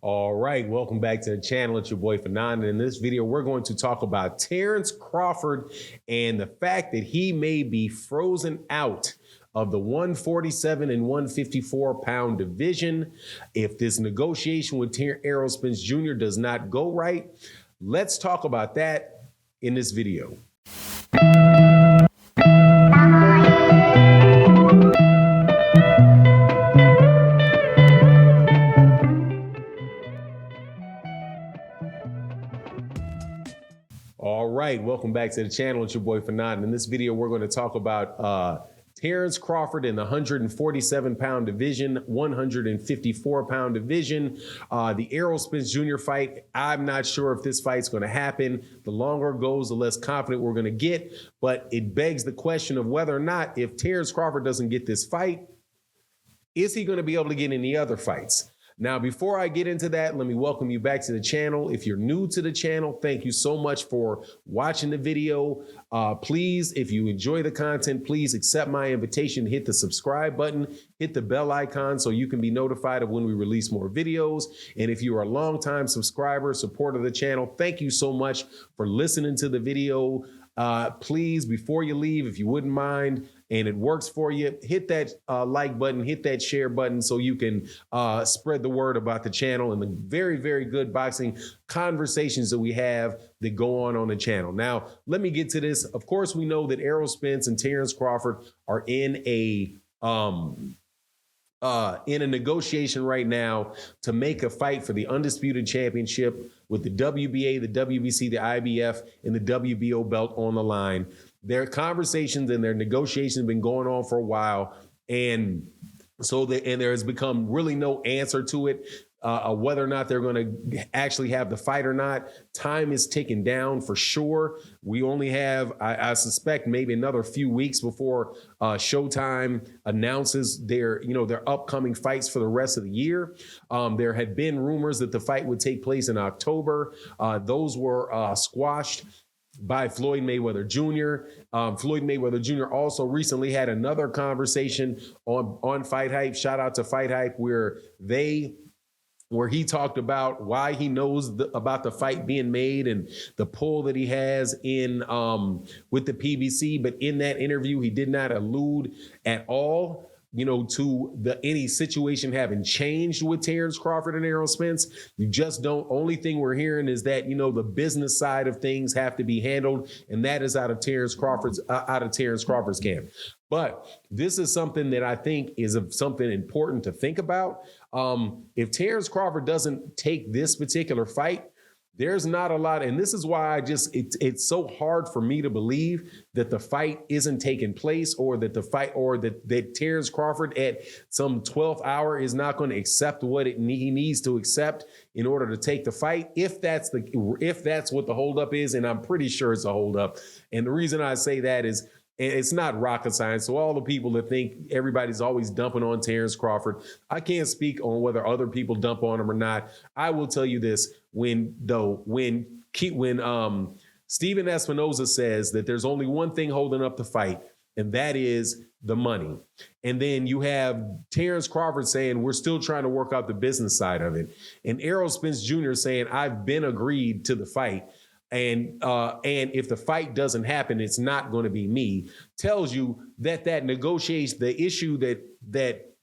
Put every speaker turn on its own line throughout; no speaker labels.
All right, welcome back to the channel. It's your boy Fanon. And in this video, we're going to talk about Terence Crawford and the fact that he may be frozen out of the 147 and 154 pound division. If this negotiation with Errol Spence Jr. does not go right, let's talk about that in this video. All right, welcome back to the channel. It's your boy Fanon. In this video, we're going to talk about Terence Crawford in the 147 pound division, 154 pound division. The Errol Spence Jr. fight, I'm not sure if this fight's going to happen. The longer it goes, the less confident we're going to get. But it begs the question of whether or not, if Terence Crawford doesn't get this fight, is he going to be able to get any other fights? Now, before I get into that, let me welcome you back to the channel. If you're new to the channel, thank you so much for watching the video. Please, if you enjoy the content, please accept my invitation to hit the subscribe button, hit the bell icon so you can be notified of when we release more videos. And if you are a longtime subscriber, supporter of the channel, thank you so much for listening to the video. Please, before you leave, if you wouldn't mind, and it works for you, hit that like button, hit that share button so you can spread the word about the channel and the very, very good boxing conversations that we have that go on the channel. Now, let me get to this. Of course, we know that Errol Spence and Terence Crawford are in a negotiation right now to make a fight for the undisputed championship with the WBA, the WBC, the IBF, and the WBO belt on the line. Their conversations and their negotiations have been going on for a while, and there has become really no answer to it. Whether or not they're going to actually have the fight or not, time is ticking down for sure. We only have, I suspect, maybe another few weeks before Showtime announces their upcoming fights for the rest of the year. There had been rumors that the fight would take place in October. Those were squashed by Floyd Mayweather Jr. Floyd Mayweather Jr. also recently had another conversation on Fight Hype. Shout out to Fight Hype, where he talked about why he knows about the fight being made and the pull that he has in with the PBC. But in that interview, he did not allude at all to any situation having changed with Terence Crawford and Errol Spence. You just don't. Only thing we're hearing is that, the business side of things have to be handled, and that is out of Terence Crawford's camp. But this is something that I think is something important to think about. If Terence Crawford doesn't take this particular fight, there's not a lot, and this is why it's so hard for me to believe that the fight isn't taking place, or that that Terence Crawford at some 12th hour is not going to accept what he needs to accept in order to take the fight. If that's what the holdup is, and I'm pretty sure it's a holdup. And the reason I say that is, it's not rocket science. So all the people that think everybody's always dumping on Terence Crawford, I can't speak on whether other people dump on him or not. I will tell you this: when Steven Espinoza says that there's only one thing holding up the fight, and that is the money. And then you have Terence Crawford saying, we're still trying to work out the business side of it. And Errol Spence Jr. saying, I've been agreed to the fight. And if the fight doesn't happen, it's not going to be me. Tells you that negotiation, the issue that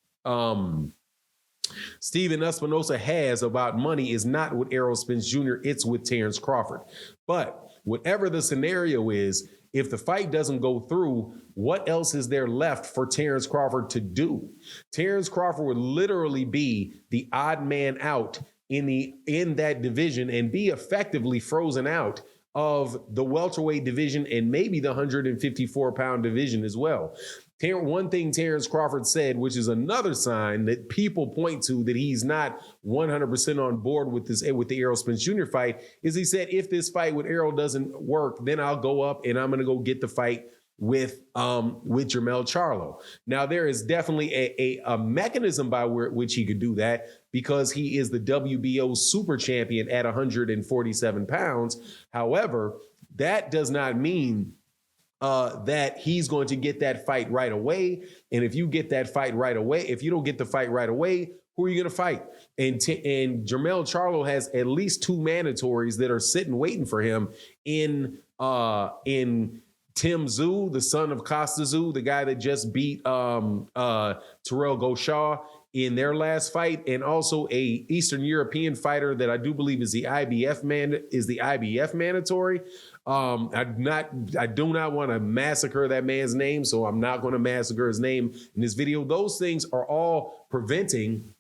Steven Espinoza has about money is not with Errol Spence Jr., it's with Terence Crawford. But whatever the scenario is, if the fight doesn't go through, what else is there left for Terence Crawford to do? Terence Crawford would literally be the odd man out in that division and be effectively frozen out of the welterweight division and maybe the 154 pound division as well. One thing Terence Crawford said, which is another sign that people point to that he's not 100% on board with the Errol Spence Jr. fight, is he said, if this fight with Errol doesn't work, then I'll go up and I'm going to go get the fight with Jermell Charlo. Now, there is definitely a mechanism by which he could do that, because he is the WBO super champion at 147 pounds. However, that does not mean that he's going to get that fight right away. And if you get that fight right away, if you don't get the fight right away, who are you going to fight? And Jermell Charlo has at least 2 mandatories that are sitting waiting for him in Tim Tszyu, the son of Costa Tszyu, the guy that just beat Terrell Gauchard in their last fight, and also a Eastern European fighter that I do believe is the IBF mandatory. I do not want to massacre that man's name, so I'm not going to massacre his name in this video. Those things are all preventing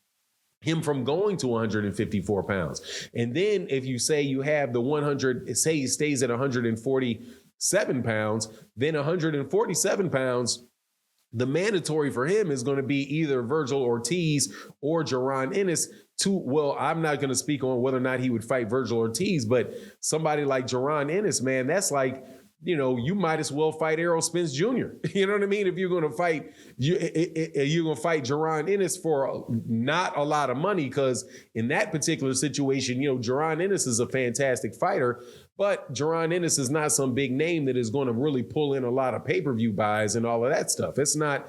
him from going to 154 pounds. And then if you say you have the 100, say he stays at 147 pounds, then 147 pounds, the mandatory for him is going to be either Virgil Ortiz or Jaron Ennis. Well, I'm not going to speak on whether or not he would fight Virgil Ortiz, but somebody like Jaron Ennis, man, that's like, you might as well fight Errol Spence Jr. You know what I mean? If you're going to fight, you're going to fight Jaron Ennis for not a lot of money, because in that particular situation, Jaron Ennis is a fantastic fighter, but Jaron Ennis is not some big name that is going to really pull in a lot of pay-per-view buys and all of that stuff. That's not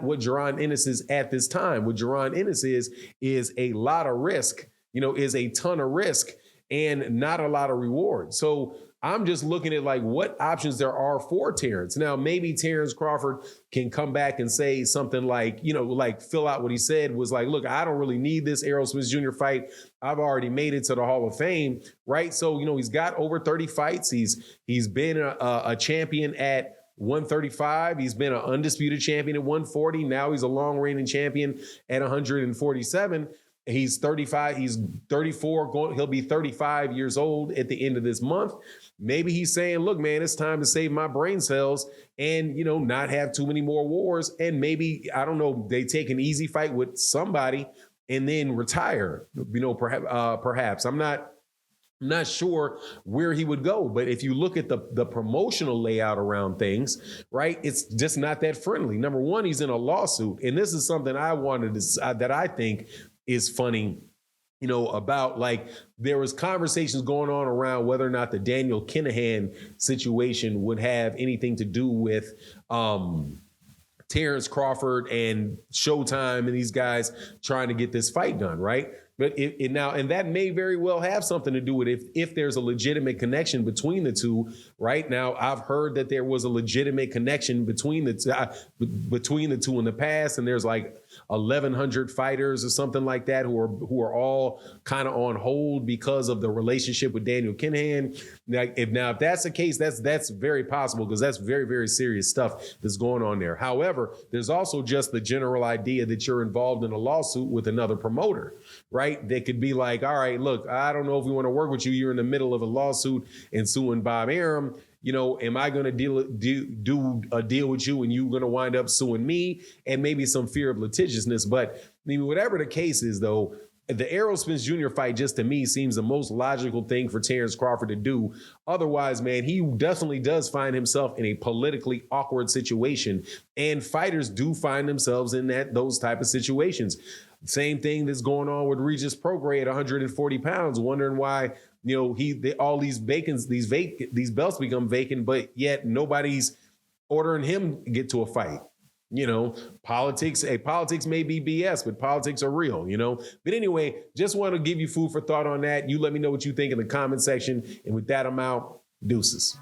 what Jaron Ennis is at this time. What Jaron Ennis is a lot of risk, is a ton of risk and not a lot of reward. So I'm just looking at like what options there are for Terence. Now, maybe Terence Crawford can come back and say something like, like fill out what he said was like, look, I don't really need this Errol Spence Jr. fight. I've already made it to the Hall of Fame, right? So, he's got over 30 fights. He's been a champion at 135. He's been an undisputed champion at 140. Now he's a long reigning champion at 147. He's 35. He's 34. He'll be 35 years old at the end of this month. Maybe he's saying, look, man, it's time to save my brain cells and, not have too many more wars. And maybe, I don't know, they take an easy fight with somebody and then retire, perhaps. I'm not sure where he would go, but if you look at the promotional layout around things, right, it's just not that friendly. Number one, he's in a lawsuit. And this is something that I think is funny, about like there was conversations going on around whether or not the Daniel Kinahan situation would have anything to do with Terence Crawford and Showtime and these guys trying to get this fight done, right? But and that may very well have something to do with if there's a legitimate connection between the two. Right now, I've heard that there was a legitimate connection between the two in the past, and there's like 1,100 fighters or something like that who are all kind of on hold because of the relationship with Daniel Kinahan. If that's the case, that's very possible, because that's very, very serious stuff that's going on there. However, there's also just the general idea that you're involved in a lawsuit with another promoter, right? They could be like, all right, look, I don't know if we want to work with you. You're in the middle of a lawsuit and suing Bob Arum. Am I going to do a deal with you and you're going to wind up suing me, and maybe some fear of litigiousness? But whatever the case is, though, the Errol Spence Jr. fight just to me seems the most logical thing for Terence Crawford to do. Otherwise, man, he definitely does find himself in a politically awkward situation, and fighters do find themselves in those type of situations. Same thing that's going on with Regis Prograis at 140 pounds, wondering why all these belts become vacant, but yet nobody's ordering him to get to a fight. Politics may be BS, but politics are real, But anyway, just want to give you food for thought on that. You let me know what you think in the comment section. And with that, I'm out. Deuces.